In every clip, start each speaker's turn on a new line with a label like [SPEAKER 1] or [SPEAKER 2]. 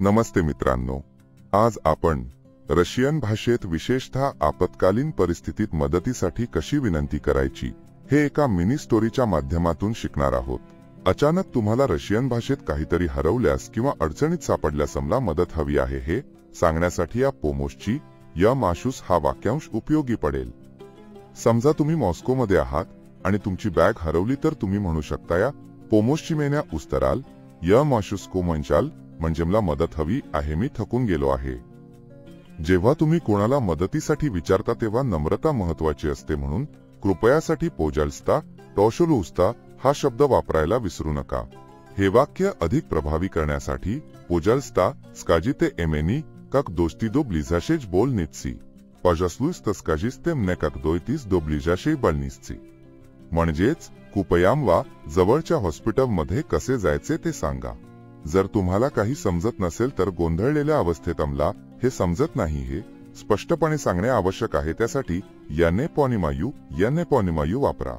[SPEAKER 1] नमस्ते मित्रांनो, आज आपण रशियन भाषेत विशेषतः आपत्कालीन परिस्थितीत मदतीसाठी कशी विनंती करायची हे एका मिनी स्टोरीच्या माध्यमातून शिकणार आहोत. अचानक तुम्हाला रशियन भाषेत काहीतरी हरवल्यास किंवा अडचणीत सापडल्यास मला मदत हवी आहे हे सांगण्यासाठी या पोमोशची या माशूस हा वाक्यांश उपयोगी पडेल. समजा तुम्ही मॉस्कोमध्ये आहात आणि तुमची बॅग हरवली तर तुम्ही म्हणू शकता या पोमोशची मेन्या उस्तराल या माशूस को मंचाल म्हणजे मला मदत हवी आहे, मी थकून गेलो आहे. जेव्हा तुम्ही कोणाला मदतीसाठी विचारता तेव्हा नम्रता महत्वाची असते, म्हणून कृपयासाठी पोजाल्स्ता टॉशोलुस्ता हा शब्द वापरायला विसरू नका. हे वाक्य अधिक प्रभावी करण्यासाठी पोजाल्स्ता स्काजिते एमेनी как दोस्ती दो ब्लिझाशेज बोल नित्सी पजास्लुस्त स्काजिस्ते मने как दोइतीस दो ब्लिझाशे बलनिस्सी म्हणजेच कृपयामवा जवळच्या हॉस्पिटलमध्ये कसे जायचे ते सांगा. जर तुम्हाला काही समजत नसेल तर गोंधळलेल्या अवस्थेत मला हे समजत नाही हे स्पष्टपणे सांगणे आवश्यक आहे. त्यासाठी याने पॉनिमायू वापरा.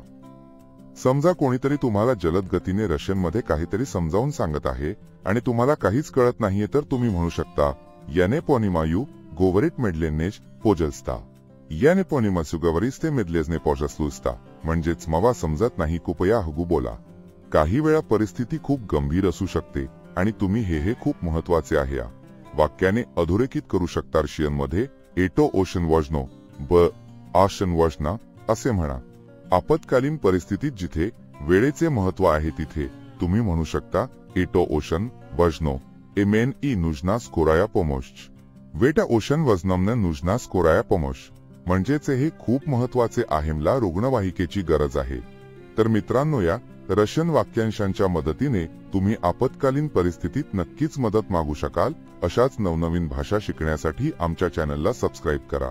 [SPEAKER 1] समजा कोणीतरी तुम्हाला जलद गतीने रशियनमध्ये काहीतरी समजावून सांगत आहे आणि तुम्हाला काहीच कळत नाहीये तर तुम्ही म्हणू शकता याने पॉनिमायू गोवरिट मेडलेनेज पोजलस्ता याने पॉनिमासू गवरिस्ते मेदलेजने पोजस्लुस्ता म्हणजेच मला समजत नाही, कृपया हगू बोला. काही वेळा परिस्थिती खूप गंभीर असू शकते आणि तुम्ही हे खूप महत्वाचे आहे या वाक्याने अधोरेखित करू शकता. रशियनमध्ये एटो ओशन वॉजनो ब आशन वॉजना असे म्हणा. आपत्कालीन परिस्थितीत जिथे वेळेचे महत्व आहे तिथे तुम्ही म्हणू शकता एटो ओशन वॉजनो एमेन ई नुजनास कोराया पोमोश वेटा ओशन वजनमने नुजनास कोराया पोमोश म्हणजेच हे खूप महत्वाचे आहे, मला रुग्णवाहिकेची गरज आहे. तर मित्रांनो, या रशियन वाक्यांशांच्या मदतीने तुम्ही आपत्कालीन परिस्थितीत नक्कीच मदत मागू शकाल. अशाच नवनवीन भाषा शिकण्यासाठी आमच्या चॅनलला सबस्क्राईब करा.